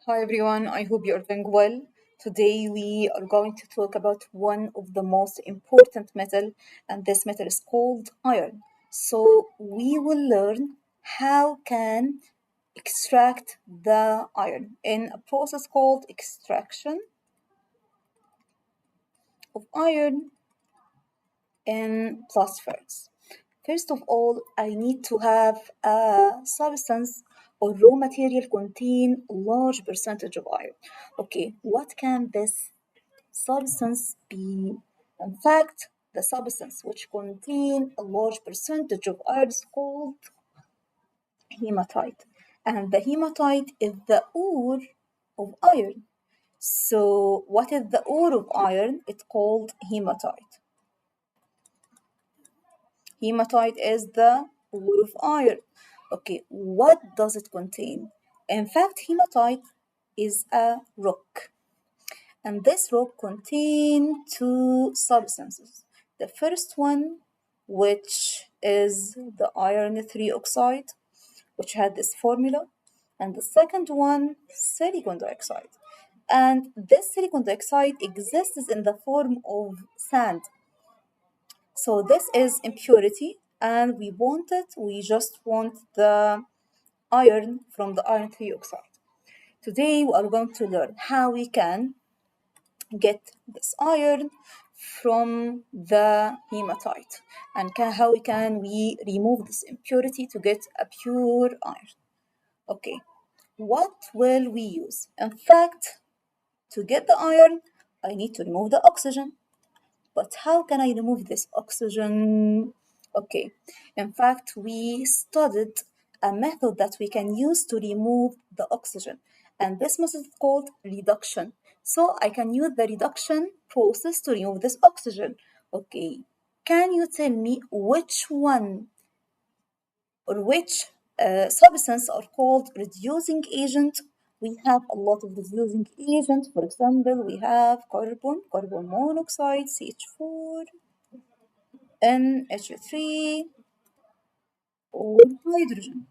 Hi everyone, I hope you're doing well. Today we are going to talk about one of the most important metal, and this metal is called iron. So we will learn how can extract the iron in a process called extraction of iron in blast furnace. First of all, I need to have a substance or raw material contain a large percentage of iron. Okay, what can this substance be? In fact, the substance which contain a large percentage of iron is called hematite. And the hematite is the ore of iron. So what is the ore of iron? It's called hematite. Hematite is the ore of iron. Okay, what does it contain? In fact, hematite is a rock, and this rock contains two substances. The first one, which is the iron 3 oxide, which had this formula, and the second one, silicon dioxide. And this silicon dioxide exists in the form of sand. So this is impurity, and we just want the iron from the iron 3 oxide. Today we are going to learn how we can get this iron from the hematite and how we remove this impurity to get a pure iron. Okay, what will we use? In fact, to get the iron, I need to remove the oxygen. But how can I remove this oxygen? Okay, in fact, we studied a method that we can use to remove the oxygen, and this method is called reduction. So I can use the reduction process to remove this oxygen. Okay, can you tell me which one or which substance are called reducing agent? We have a lot of reducing agents. For example, we have carbon monoxide, CH4, NH3, or hydrogen.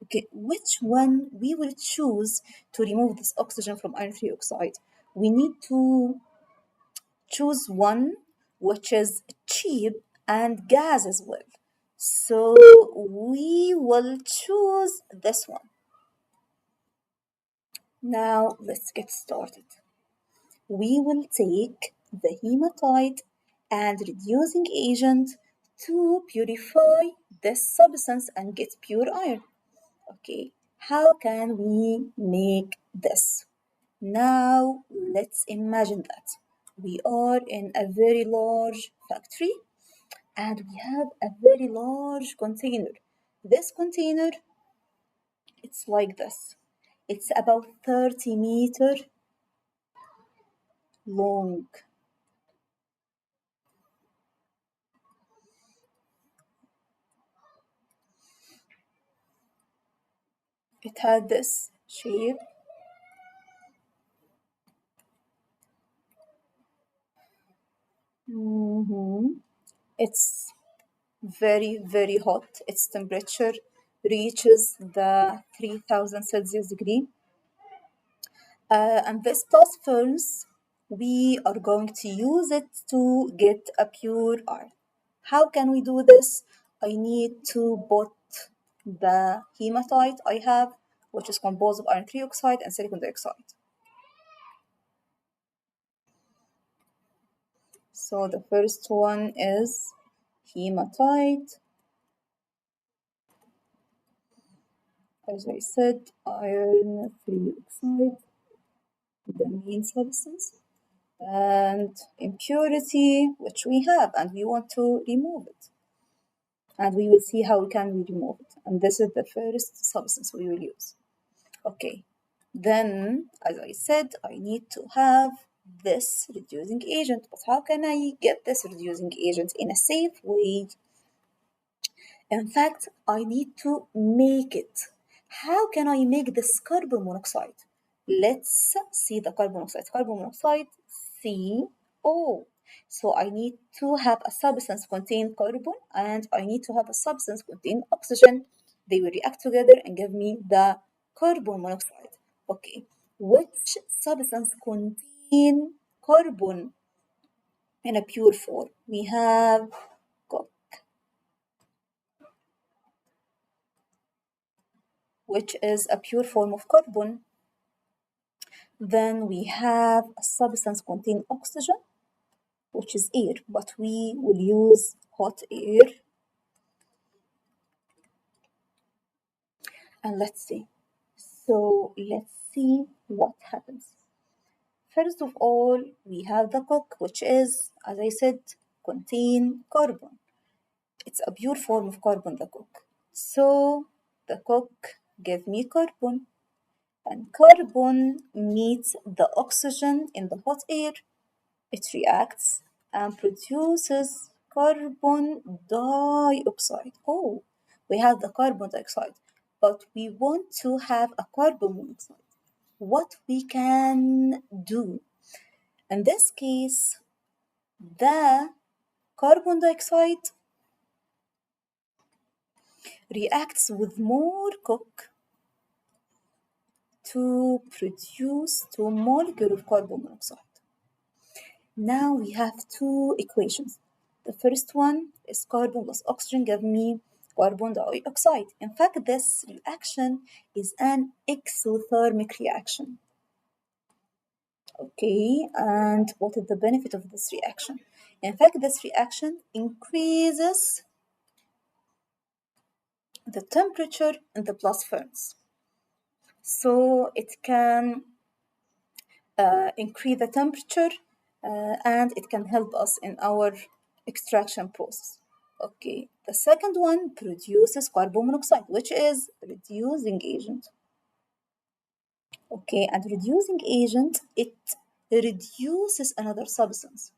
Okay, which one we will choose to remove this oxygen from iron oxide? We need to choose one which is cheap and gas as well. So we will choose this one. Now let's get started. We will take the hematite and reducing agent to purify this substance and get pure iron. Okay, how can we make this? Now let's imagine that we are in a very large factory and we have a very large container. This container, it's like this. It's about 30-meter long. It had this shape. It's very, very hot. Its temperature reaches the 3000 Celsius degree. And this blast furnace, we are going to use it to get a pure iron. How can we do this? I need to put the hematite I have, which is composed of iron trioxide and silicon dioxide. So the first one is hematite. As I said, iron 3 oxide, the main substance, and impurity, which we have, and we want to remove it. And we will see how we can remove it. And this is the first substance we will use. Okay, then, as I said, I need to have this reducing agent. But how can I get this reducing agent in a safe way? In fact, I need to make it. How can I make this carbon monoxide? Let's see the carbon monoxide. Carbon monoxide, CO. So I need to have a substance contain carbon and I need to have a substance contain oxygen. They will react together and give me the carbon monoxide. Okay, Which substance contain carbon in a pure form? We have coke, which is a pure form of carbon. Then we have a substance contain oxygen, which is air, but we will use hot air. And let's see. So let's see what happens. First of all, we have the coke, which is, as I said, contain carbon. It's a pure form of carbon, the coke. So the coke give me carbon, and carbon meets the oxygen in the hot air. It reacts and produces carbon dioxide. Oh, we have the carbon dioxide, but we want to have a carbon monoxide. What we can do? In this case, the carbon dioxide reacts with more coke to produce two molecules of carbon monoxide. Now we have two equations. The first one is carbon plus oxygen give me carbon dioxide. In fact, this reaction is an exothermic reaction. Okay, and what is the benefit of this reaction? In fact, this reaction increases the temperature in the blast furnace. So it can increase the temperature and it can help us in our extraction process. Okay, the second one produces carbon monoxide, which is reducing agent. Okay, and reducing agent, it reduces another substance.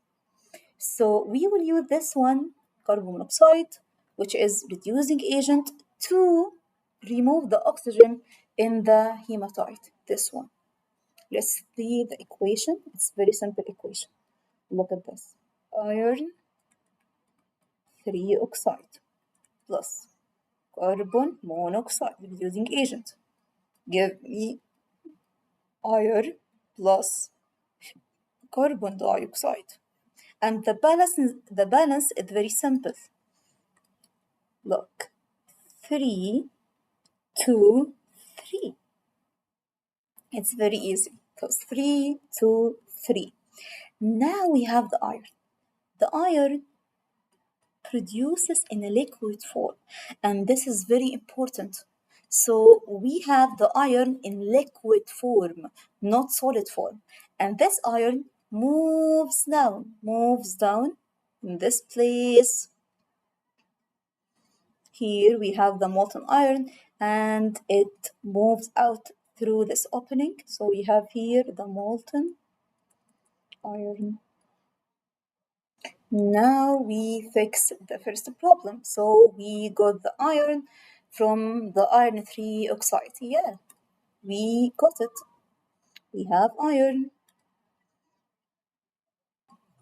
So we will use this one, carbon monoxide, which is reducing agent, to remove the oxygen in the hematite, this one. Let's see the equation. It's very simple equation. Look at this. Iron 3 oxide plus carbon monoxide, reducing agent. Give me iron plus carbon dioxide. And the balance is very simple. Look, 3, 2, 3. It's very easy because 3, 2, 3. Now we have the iron. The iron produces in a liquid form, and this is very important. So we have the iron in liquid form, not solid form, and this iron moves down in this place. Here we have the molten iron, and it moves out through this opening. So we have here the molten iron. Now we fix the first problem. So we got the iron from the iron 3 oxide. Yeah, we got it. We have iron.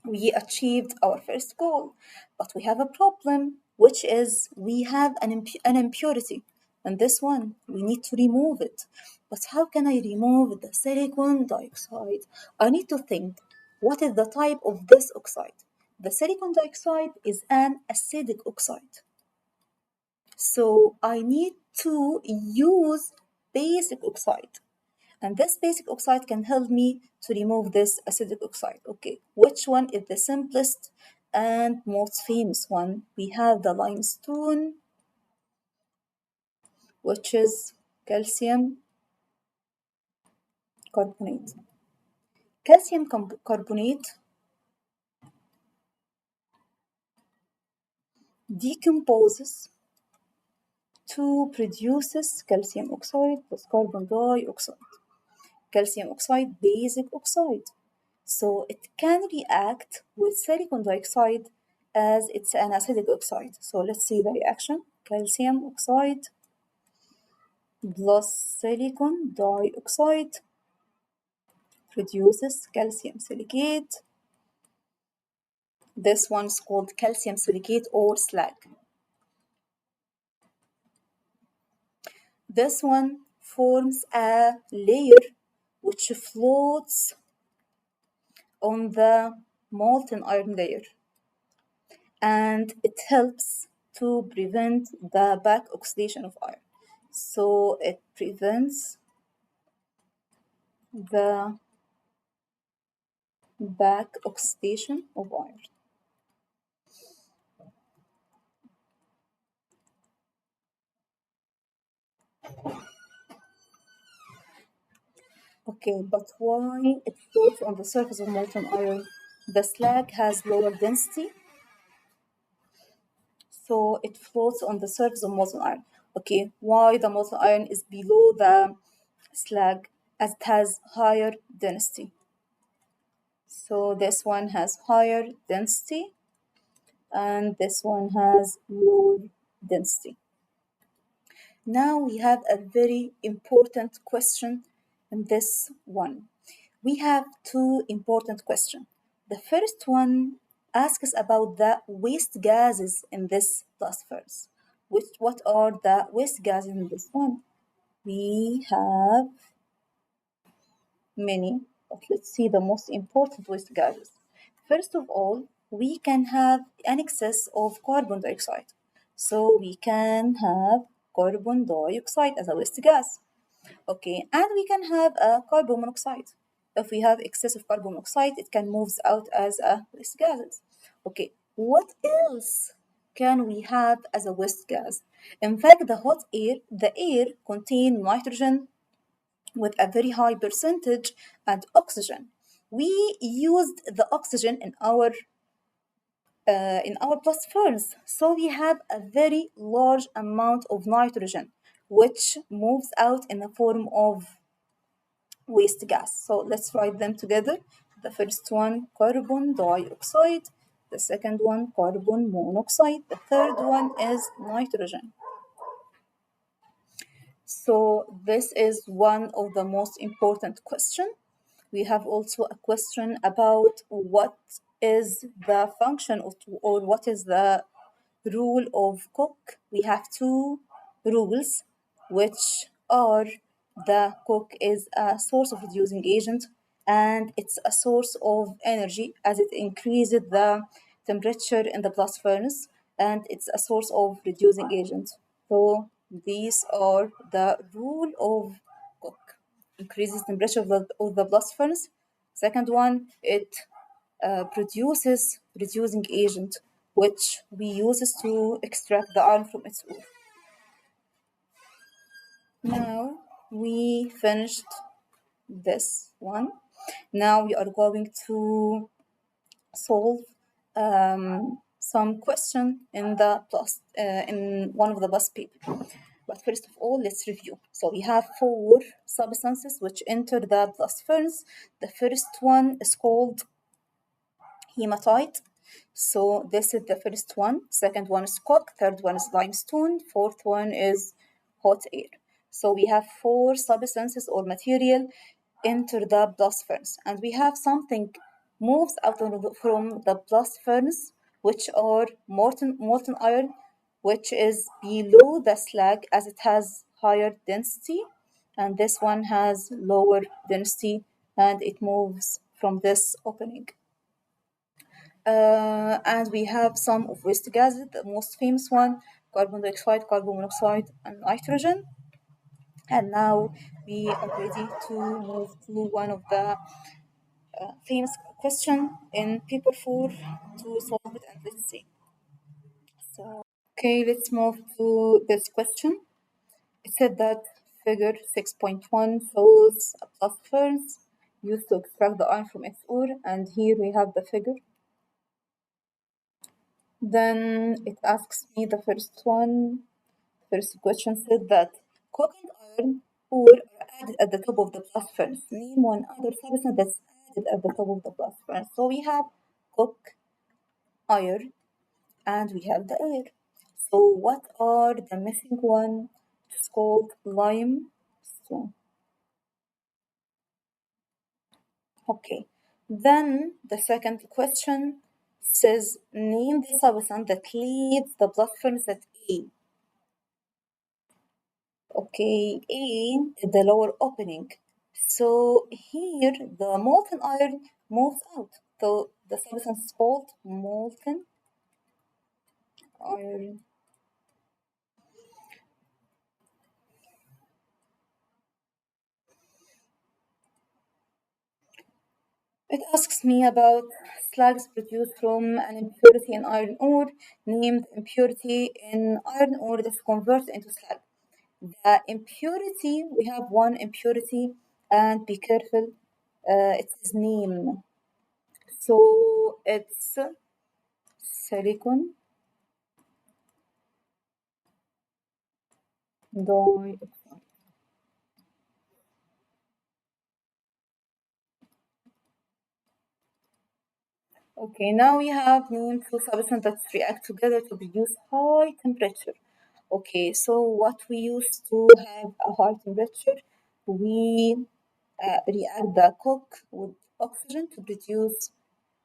We achieved our first goal, but we have a problem, which is we have an impurity. And this one, we need to remove it. But how can I remove the silicon dioxide? I need to think, what is the type of this oxide? The silicon dioxide is an acidic oxide. So I need to use basic oxide. And this basic oxide can help me to remove this acidic oxide. Okay, which one is the simplest and most famous one? We have the limestone, which is calcium carbonate. Calcium carbonate decomposes to produces calcium oxide plus carbon dioxide. Calcium oxide, basic oxide. So it can react with silicon dioxide as it's an acidic oxide. So let's see the reaction. Calcium oxide plus silicon dioxide produces calcium silicate. This one's called calcium silicate or slag. This one forms a layer which floats on the molten iron layer, and it helps to prevent the back oxidation of iron. So it prevents the back oxidation of iron. Okay, but why it floats on the surface of molten iron? The slag has lower density, so it floats on the surface of molten iron. Okay, why the molten iron is below the slag as it has higher density? So this one has higher density and this one has lower density. Now we have a very important question in this one. We have two important questions. The first one asks about the waste gases in this blast furnace. What are the waste gases in this one? We have many, but let's see the most important waste gases. First of all, we can have an excess of carbon dioxide. So we can have carbon dioxide as a waste gas. Okay, and we can have a carbon monoxide. If we have excessive carbon monoxide, it can move out as a waste gases. Okay, what else can we have as a waste gas? In fact, the air contain nitrogen with a very high percentage and oxygen. We used the oxygen in our blast furnace, so we have a very large amount of nitrogen, which moves out in the form of waste gas. So let's write them together. The first one, carbon dioxide. The second one, carbon monoxide. The third one is nitrogen. So this is one of the most important questions. We have also a question about what is the function or what is the rule of cook. We have two rules, which are the cook is a source of reducing agent and it's a source of energy as it increases the temperature in the blast furnace, and it's a source of reducing agent. So these are the rule of cook. Increases temperature of the blast furnace. Second one, it produces reducing agent, which we use to extract the iron from its ore. Now we finished this one. Now we are going to solve some question in the in one of the past paper. But first of all, let's review. So we have four substances which enter the blast furnace. The first one is called hematite. So this is the first one. Second one is coke. Third one is limestone. Fourth one is hot air. So we have four substances or material enter the blast furnace, and we have something moves out from the blast furnace, which are molten iron, which is below the slag as it has higher density, and this one has lower density, and it moves from this opening. And we have some of waste gases, the most famous one, carbon dioxide, carbon monoxide, and nitrogen. And now we are ready to move to one of the famous question in paper 4 to solve it, and let's see. So, okay, let's move to this question. It said that figure 6.1 shows a blast furnace used to extract the iron from its ore, and here we have the figure. Then it asks me the first one. First question said that cooking iron ore are added at the top of the blast furnace. Name one other substance that's added at the top of the blast furnace. So we have coke, iron, and we have the air. So what are the missing one? It's called limestone. Okay. Then the second question says name the substance that leaves the blast furnace at A. Okay, A is the lower opening. So here the molten iron moves out. So the substance is called molten iron. It asks me about slags produced from an impurity in iron ore, named impurity in iron ore that is converted into slag. The impurity, we have one impurity, and be careful, it's his name. So it's silicon dioxide. Okay, now we have named two substances that react together to produce high temperature. Okay, so what we use to have a high temperature, we react the coke with oxygen to produce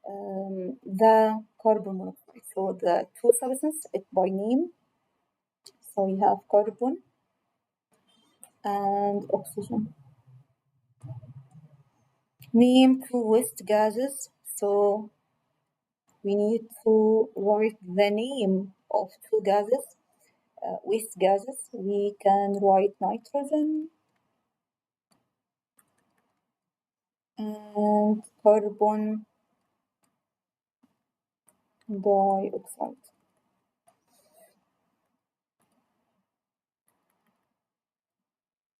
the carbon monoxide. So the two substances, it by name. So we have carbon and oxygen. Name two waste gases. So we need to write the name of two gases, waste gases. We can write nitrogen and carbon dioxide.